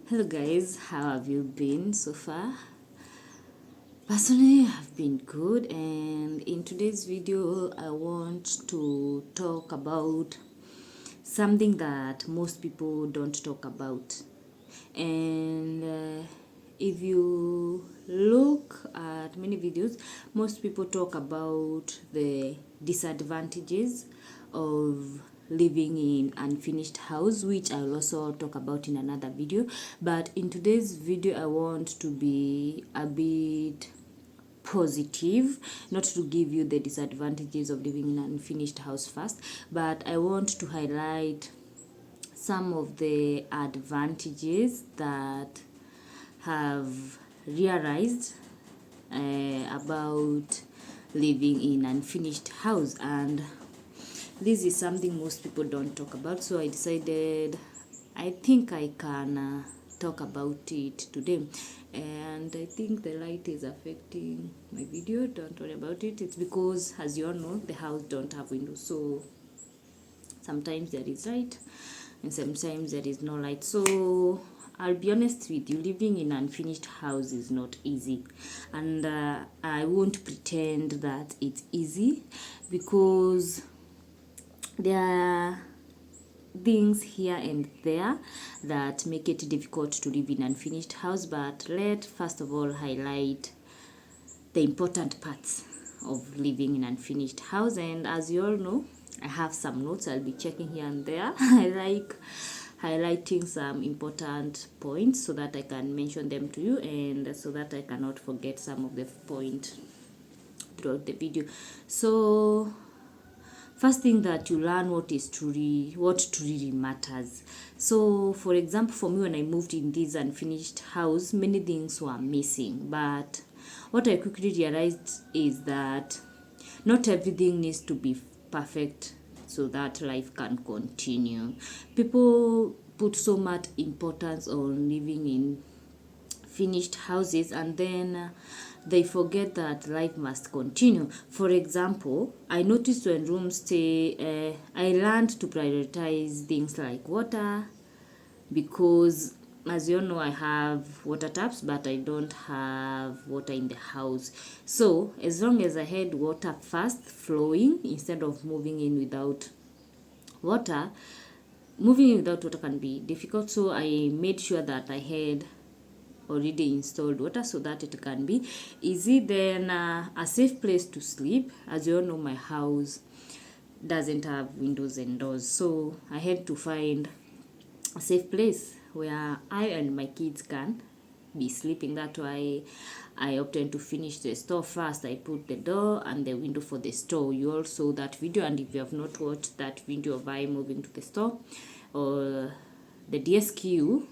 Hello guys, how have you been so far? Personally, I've been good, and in today's video I want to talk about something that most people don't talk about. And if you look at many videos, most people talk about the disadvantages of living in unfinished house, which I'll also talk about in another video. But in today's video I want to be a bit positive, not to give you the disadvantages of living in an unfinished house first, but I want to highlight some of the advantages that have realized about living in unfinished house. And this is something most people don't talk about, so I decided I think I can talk about it today. And I think the light is affecting my video. Don't worry about it. It's because, as you all know, the house don't have windows, so sometimes there is light and sometimes there is no light. So I'll be honest with you, living in unfinished house is not easy, and I won't pretend that it's easy, because there are things here and there that make it difficult to live in unfinished house. But let's first of all highlight the important parts of living in unfinished house. And as you all know, I have some notes I'll be checking here and there. I like highlighting some important points so that I can mention them to you, and so that I cannot forget some of the point throughout the video. So first thing, that you learn what truly matters. So for example, for me, when I moved in this unfinished house, many things were missing, but what I quickly realized is that not everything needs to be perfect so that life can continue. People put so much importance on living in finished houses, and then they forget that life must continue. For example, I noticed when rooms stay, I learned to prioritize things like water, because as you all know, I have water taps, but I don't have water in the house. So as long as I had water fast flowing instead of moving in without water, moving in without water can be difficult. So I made sure that I had already installed water so that it can be easy. Then a safe place to sleep. As you all know, my house doesn't have windows and doors, so I had to find a safe place where I and my kids can be sleeping. That's why I opted to finish the store first. I put the door and the window for the store. You all saw that video, and if you have not watched that video of I moving to the store or the DSQ,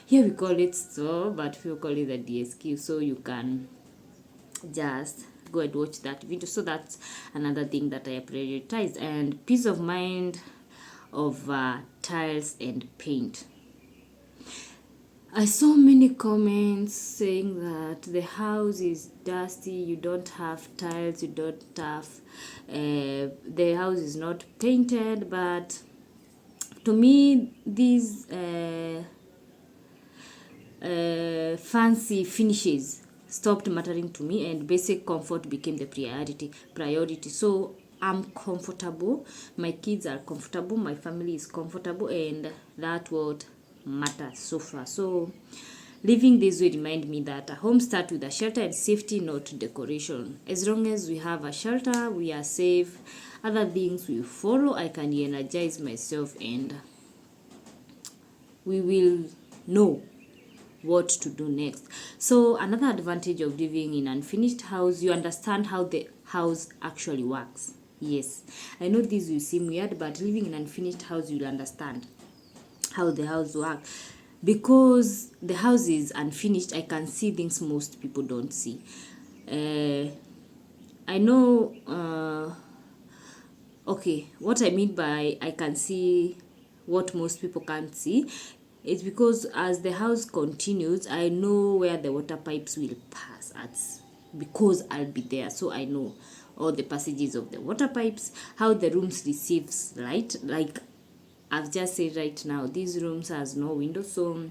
here we call it store, but we call it the DSQ, so you can just go and watch that video. So that's another thing that I prioritized. And peace of mind of tiles and paint. I saw many comments saying that the house is dusty, you don't have tiles, you don't have the house is not painted. But to me, these fancy finishes stopped mattering to me, and basic comfort became the priority. So I'm comfortable, my kids are comfortable, my family is comfortable, and that's what matters so far. So living this way remind me that a home starts with a shelter and safety, not decoration. As long as we have a shelter, we are safe. Other things will follow. I can energize myself, and we will know what to do next. So another advantage of living in unfinished house, you understand how the house actually works. Yes, I know this will seem weird, but living in unfinished house, you'll understand how the house works. Because the house is unfinished, I can see things most people don't see. I know okay, what I mean by I can see what most people can't see, it's because as the house continues, I know where the water pipes will pass at, because I'll be there. So I know all the passages of the water pipes, how the rooms receives light. Like I've just said right now, these rooms has no window, so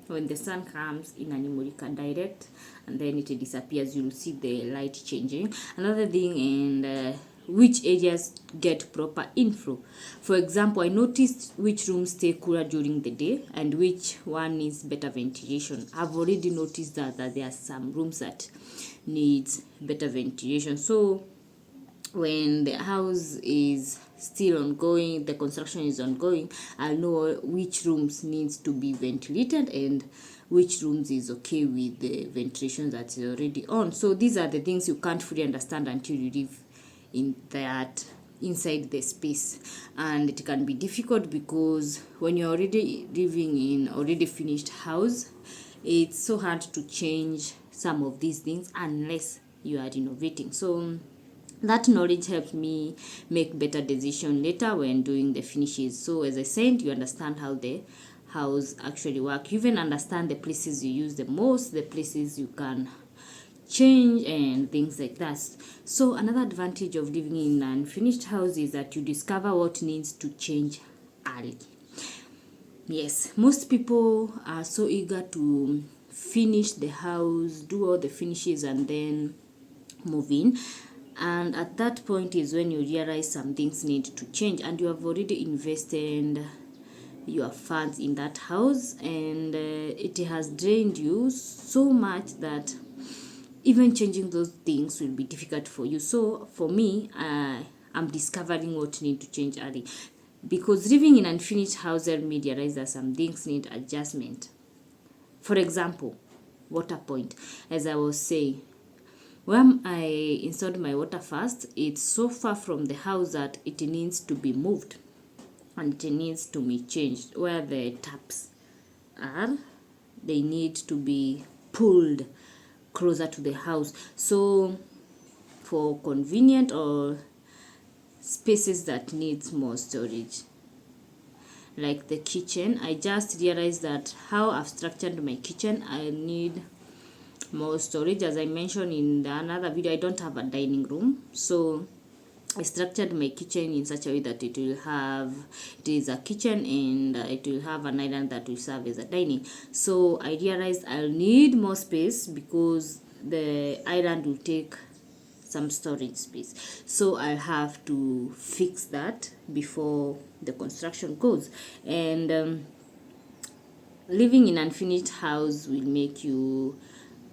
when the sun comes inanimulika direct and then it disappears, you'll see the light changing. Another thing, and which areas get proper inflow. For example, I noticed which rooms stay cooler during the day and which one needs better ventilation. I've already noticed that there are some rooms that needs better ventilation. So when the house is still ongoing, the construction is ongoing, I'll know which rooms needs to be ventilated and which rooms is okay with the ventilation that's already on. So these are the things you can't fully understand until you live in that inside the space, and it can be difficult because when you're already living in already finished house, it's so hard to change some of these things unless you are renovating. So that knowledge helps me make better decision later when doing the finishes. So as I said, you understand how the house actually work. You even understand the places you use the most, the places you can change, and things like that. So another advantage of living in an unfinished house is that you discover what needs to change early. Yes, most people are so eager to finish the house, do all the finishes, and then move in. And at that point is when you realize some things need to change, and you have already invested your funds in that house, and it has drained you so much that even changing those things will be difficult for you. So for me, I'm discovering what need to change early, because living in unfinished house helped me realize that some things need adjustment. For example, water point. As I was saying, when I installed my water first, it's so far from the house that it needs to be moved and it needs to be changed. Where the taps are, they need to be pulled closer to the house. So for convenient or spaces that needs more storage, like the kitchen, I just realized that how I've structured my kitchen, I need more storage. As I mentioned in another video, I don't have a dining room, so I structured my kitchen in such a way that it is a kitchen and it will have an island that will serve as a dining. So I realized I'll need more space because the island will take some storage space. So I'll have to fix that before the construction goes. And living in unfinished house will make you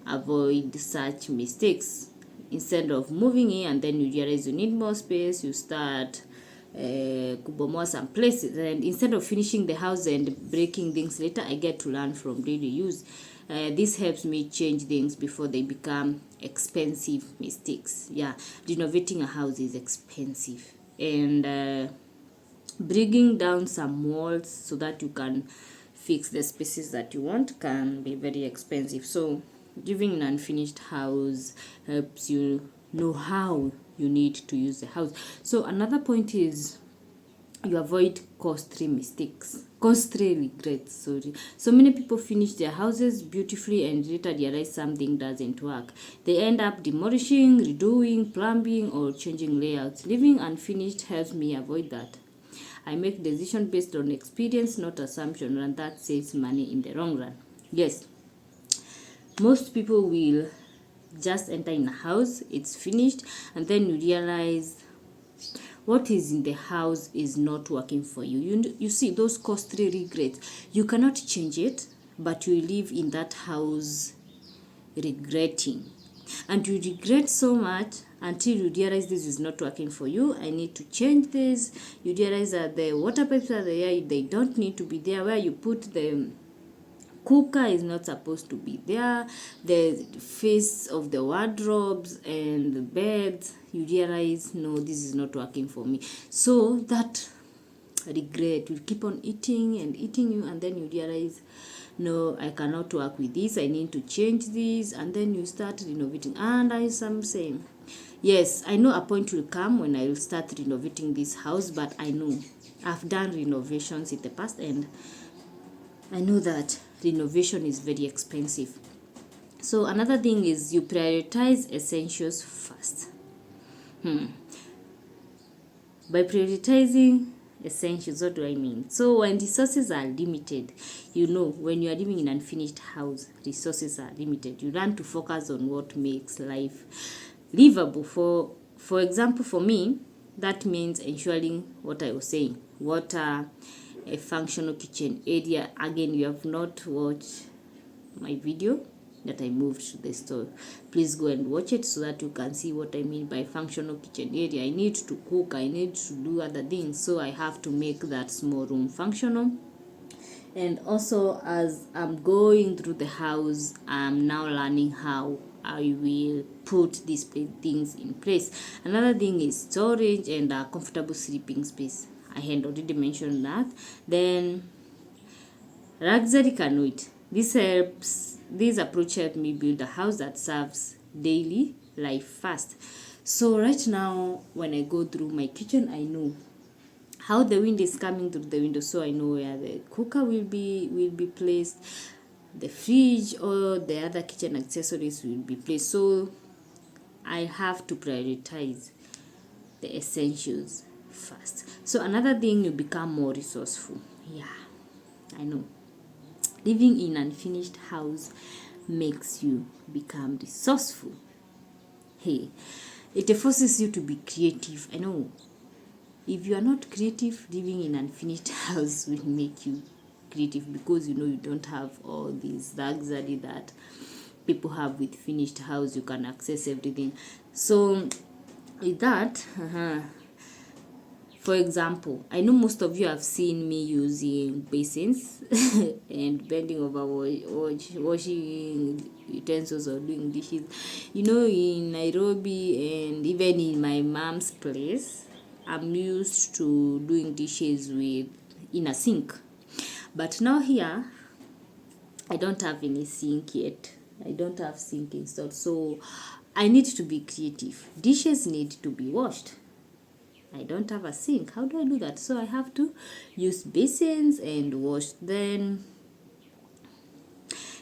avoid such mistakes. Instead of moving in and then you realize you need more space, you start kubomoa some places, and instead of finishing the house and breaking things later, I get to learn from daily use. This helps me change things before they become expensive mistakes. Yeah, renovating a house is expensive, and bringing down some walls so that you can fix the spaces that you want can be very expensive. So living in an unfinished house helps you know how you need to use the house. So another point is you avoid costly regrets. So many people finish their houses beautifully and later realize something doesn't work. They end up demolishing, redoing, plumbing, or changing layouts. Living unfinished helps me avoid that. I make decisions based on experience, not assumption, and that saves money in the long run. Yes, most people will just enter in a house, it's finished, and then you realize what is in the house is not working for you. You see those costly regrets. You cannot change it, but you live in that house regretting. And you regret so much until you realize this is not working for you. I need to change this. You realize that the water pipes are there, they don't need to be there. Where you put the cooker is not supposed to be there. The face of the wardrobes and the beds, you realize, no, this is not working for me. So that regret will keep on eating and eating you, and then you realize, no, I cannot work with this, I need to change this, and then you start renovating. And I am saying, yes, I know a point will come when I will start renovating this house, but I know I've done renovations in the past, and I know that renovation is very expensive. So another thing is you prioritize essentials first. By prioritizing essentials. What do I mean? So when resources are limited, when you are living in an unfinished house, resources are limited. You learn to focus on what makes life livable. For example, for me, that means ensuring what I was saying: water, a functional kitchen area. Again, you have not watched my video that I moved to the store, please go and watch it so that you can see what I mean by functional kitchen area. I need to cook, I need to do other things, so I have to make that small room functional. And also, as I'm going through the house, I'm now learning how I will put these things in place. Another thing is storage and a comfortable sleeping space. I had already mentioned that. Then luxury can wait. This approach helped me build a house that serves daily life fast. So right now, when I go through my kitchen, I know how the wind is coming through the window, so I know where the cooker will be placed, the fridge or the other kitchen accessories will be placed. So I have to prioritize the essentials first. So another thing, you become more resourceful. Yeah, I know. Living in an unfinished house makes you become resourceful. Hey, it forces you to be creative. I know. If you are not creative, living in an unfinished house will make you creative, because you don't have all these luxury that people have with finished house. You can access everything. So with that, for example, I know most of you have seen me using basins and bending over washing utensils or doing dishes. In Nairobi and even in my mom's place, I'm used to doing dishes in a sink. But now here, I don't have any sink yet. I don't have sink installed. So I need to be creative. Dishes need to be washed. I don't have a sink. How do I do that? So I have to use basins and wash. Then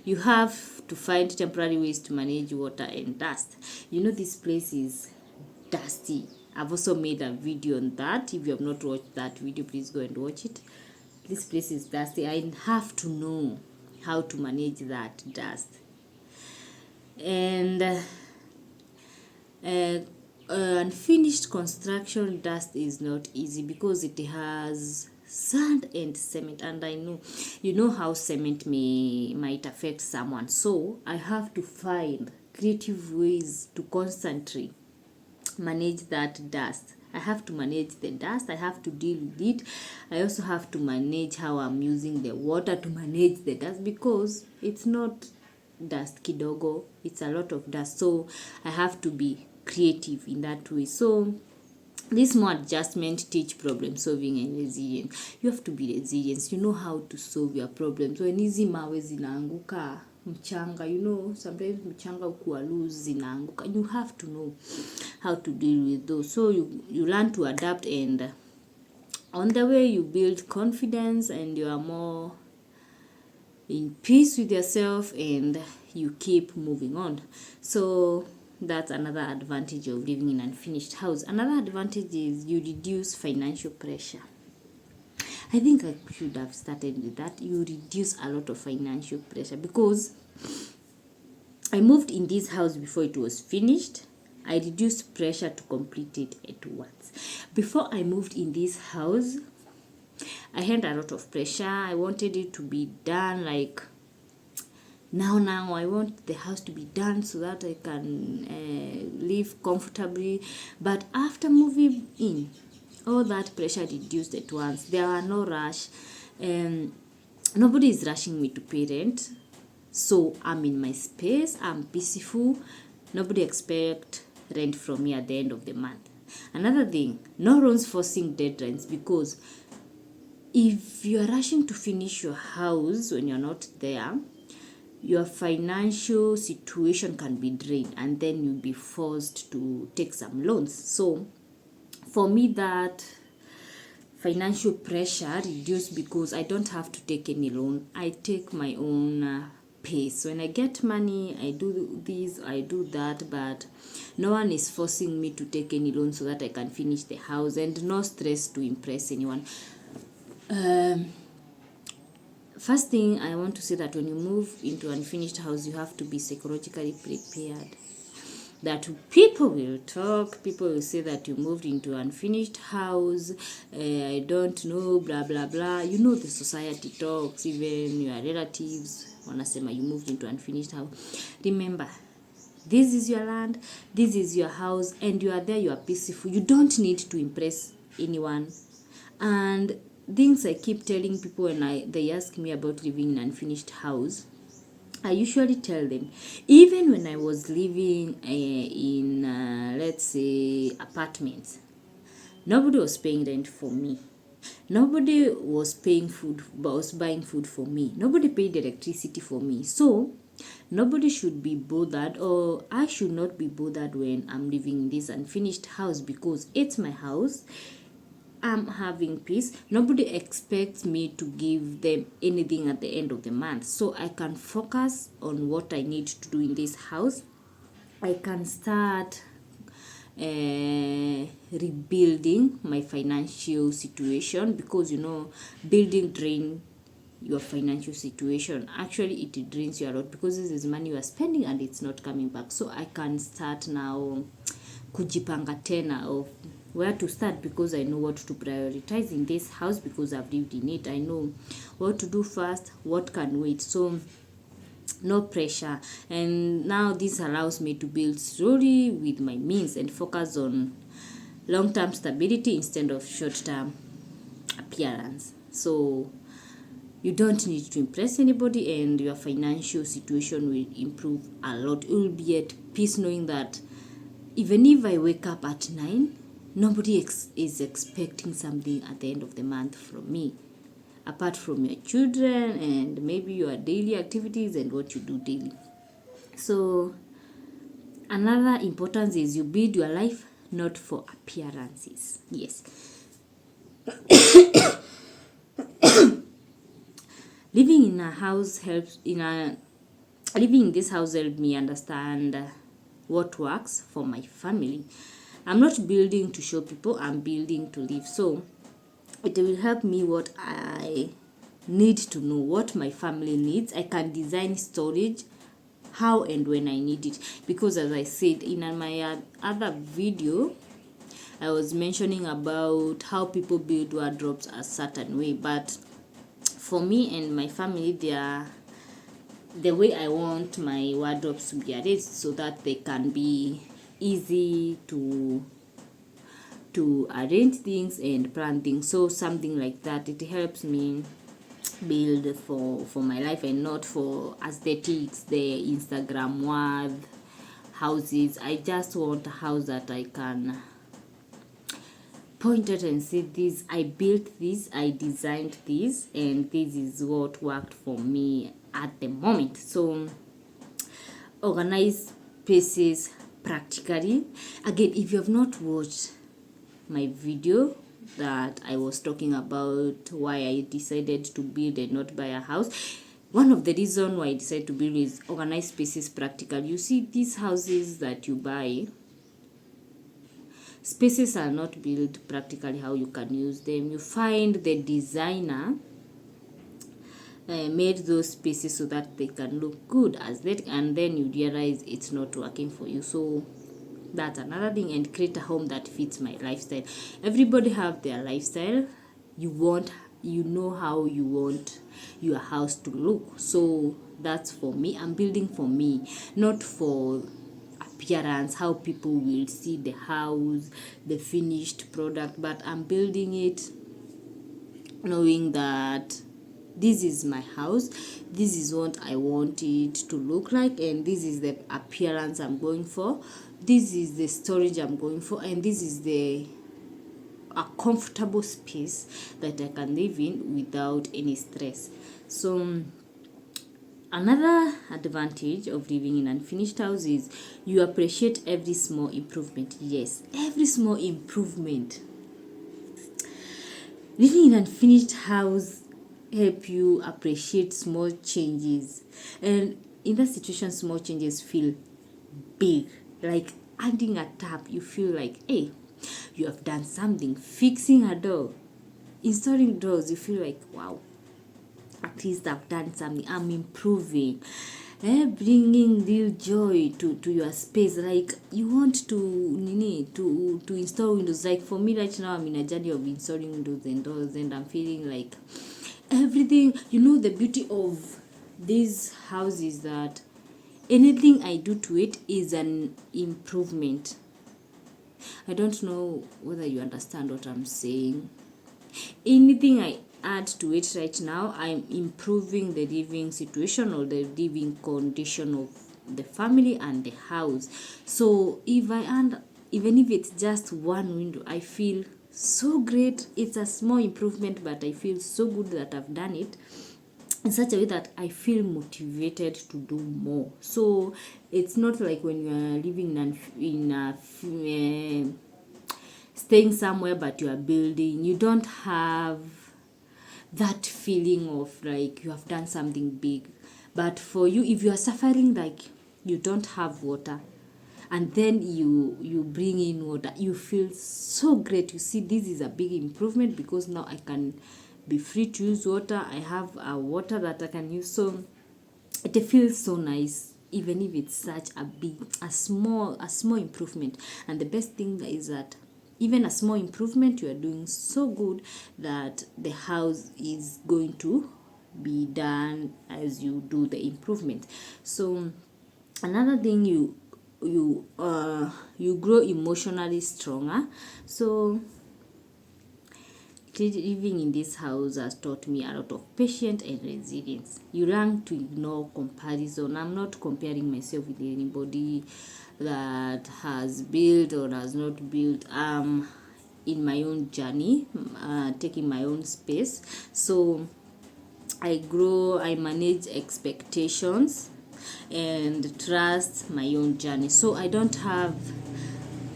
you have to find temporary ways to manage water and dust. This place is dusty. I've also made a video on that. If you have not watched that video, please go and watch it. This place is dusty. I have to know how to manage that dust. And unfinished construction dust is not easy, because it has sand and cement, and I know how cement might affect someone. So I have to find creative ways to constantly manage that dust. I have to manage the dust. I have to deal with it. I also have to manage how I'm using the water to manage the dust, because it's not dust kidogo, it's a lot of dust. So I have to be creative in that way. So this small adjustment teach problem solving and resilience. You have to be resilient. You know how to solve your problems. When hizi mawe zinaanguka mchanga, sometimes mchanga ukuwa loose zinaanguka. You have to know how to deal with those. So you learn to adapt, and on the way you build confidence, and you are more in peace with yourself, and you keep moving on. So that's another advantage of living in an unfinished house. Another advantage is you reduce financial pressure. I think I should have started with that. You reduce a lot of financial pressure, because I moved in this house before it was finished. I reduced pressure to complete it at once. Before I moved in this house, I had a lot of pressure. I wanted it to be done like now I want the house to be done so that I can live comfortably. But after moving in, all that pressure reduced at once. There are no rush. Nobody is rushing me to pay rent. So I'm in my space. I'm peaceful. Nobody expect rent from me at the end of the month. Another thing, no loans forcing deadlines, because if you are rushing to finish your house when you're not there, your financial situation can be drained, and then you'll be forced to take some loans. So for me, that financial pressure reduced, because I don't have to take any loan. I take my own pace. When I get money, I do this, I do that, but no one is forcing me to take any loan so that I can finish the house, and no stress to impress anyone. First thing I want to say that when you move into an unfinished house, you have to be psychologically prepared. That people will talk, people will say that you moved into an unfinished house, I don't know, blah blah blah. You know the society talks, even your relatives wanasema you moved into an unfinished house. Remember, this is your land, this is your house, and you are there, you are peaceful. You don't need to impress anyone. And things I keep telling people when they ask me about living in an unfinished house, I usually tell them, even when I was living in, let's say, apartments, nobody was paying rent for me. Nobody was paying food, was buying food for me. Nobody paid electricity for me. So, nobody should be bothered, or I should not be bothered when I'm living in this unfinished house, because it's my house. I'm having peace. Nobody expects me to give them anything at the end of the month. So I can focus on what I need to do in this house. I can start rebuilding my financial situation, because building drain your financial situation. Actually, it drains you a lot, because this is money you are spending and it's not coming back. So I can start now kujipanga tena of where to start, because I know what to prioritize in this house, because I've lived in it. I know what to do first, what can wait. So no pressure. And now this allows me to build slowly with my means and focus on long-term stability instead of short-term appearance. So you don't need to impress anybody, and your financial situation will improve a lot. You will be at peace knowing that even if I wake up at 9, nobody is expecting something at the end of the month from me, apart from your children and maybe your daily activities and what you do daily. So another importance is you build your life not for appearances. Yes. Living in a house helps living in this house helped me understand what works for my family. I'm not building to show people, I'm building to live. So it will help me what I need to know, what my family needs. I can design storage how and when I need it, because as I said in my other video, I was mentioning about how people build wardrobes a certain way, but for me and my family, they are the way I want my wardrobes to be arranged, so that they can be easy to arrange things and plan things. So something like that, it helps me build for my life and not for aesthetics, the Instagram world houses. I just want a house that I can point at and say, this, I built this, I designed this, and this is what worked for me at the moment. So organize spaces practically. Again, if you have not watched my video that I was talking about why I decided to build and not buy a house, one of the reasons why I decided to build is organize spaces practically. You see, these houses that you buy, spaces are not built practically how you can use them. You find the designer made those spaces so that they can look good as that, and then you realize it's not working for you. So that's another thing. And create a home that fits my lifestyle. Everybody have their lifestyle. You know how you want your house to look. So that's for me. I'm building for me, not for appearance, how people will see the house, the finished product, but I'm building it knowing that this is my house, this is what I want it to look like, and this is the appearance I'm going for, this is the storage I'm going for, and this is a comfortable space that I can live in without any stress. So another advantage of living in an unfinished house is you appreciate every small improvement. Yes, every small improvement. Living in an unfinished house help you appreciate small changes. And in that situation, small changes feel big. Like adding a tap, you feel like, hey, you have done something. Fixing a door, installing doors, you feel like, wow, at least I've done something. I'm improving. Bringing real joy to your space. Like you want to install windows. Like for me right now, I'm in a journey of installing windows and doors, and I'm feeling like everything. The beauty of this house is that anything I do to it is an improvement. I don't know whether you understand what I'm saying. Anything I add to it right now, I'm improving the living situation or the living condition of the family and the house. So even if it's just one window, I feel so great. It's a small improvement, but I feel so good that I've done it in such a way that I feel motivated to do more. So it's not like when you are living staying somewhere but you are building, you don't have that feeling of like you have done something big. But for you, if you are suffering like you don't have water, and then you bring in water, you feel so great. You see, this is a big improvement because now I can be free to use water. I have a water that I can use. So it feels so nice, even if it's such a small improvement. And the best thing is that even a small improvement, you are doing so good that the house is going to be done as you do the improvement. So another thing, you grow emotionally stronger. So living in this house has taught me a lot of patience and resilience. You learn to ignore comparison. I'm not comparing myself with anybody that has built or has not built. In my own journey, taking my own space. So I grow, I manage expectations and trust my own journey. So I don't have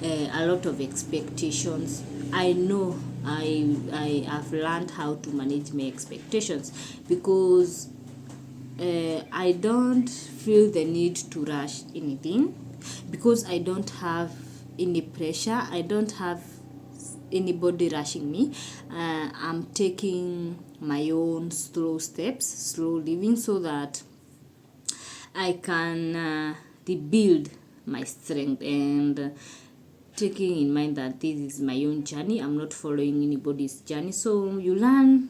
a lot of expectations. I know I have learned how to manage my expectations because I don't feel the need to rush anything because I don't have any pressure. I don't have anybody rushing me. I'm taking my own slow steps, slow living, so that I can rebuild my strength, and taking in mind that this is my own journey. I'm not following anybody's journey. So you learn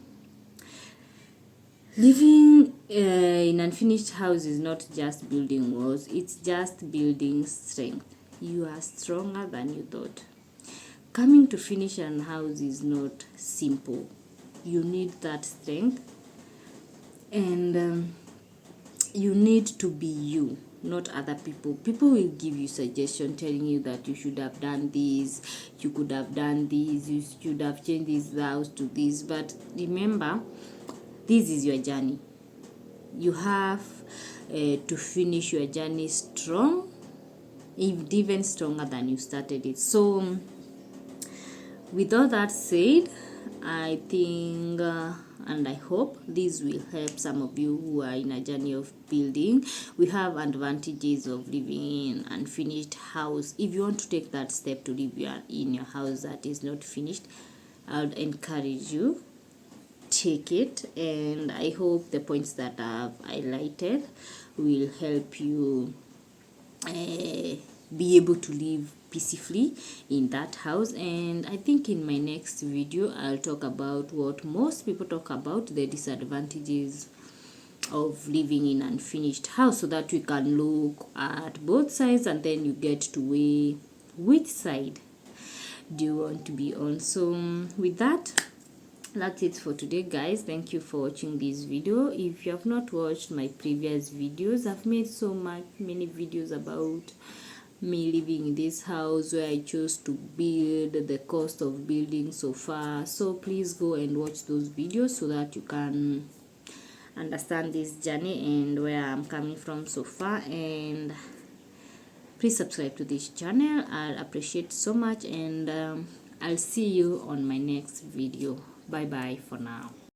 living in unfinished house is not just building walls, it's just building strength. You are stronger than you thought. Coming to finish an house is not simple. You need that strength, and you need to be you, not other people. People will give you suggestion telling you that you should have done this, you could have done this, you should have changed this house to this. But remember, this is your journey. You have to finish your journey strong, even stronger than you started it. So with all that said, I think and I hope this will help some of you who are in a journey of building. We have advantages of living in unfinished house. If you want to take that step to live in your house that is not finished, I would encourage you, take it. And I hope the points that I've highlighted will help you be able to live peacefully in that house. And I think in my next video I'll talk about what most people talk about, the disadvantages of living in unfinished house, so that we can look at both sides and then you get to weigh which side do you want to be on. So with that's it for today, guys. Thank you for watching this video. If you have not watched my previous videos, I've made many videos about me living in this house, where I chose to build, the cost of building so far. So please go and watch those videos so that you can understand this journey and where I'm coming from so far. And please subscribe to this channel. I'll appreciate so much, and I'll see you on my next video. Bye bye for now.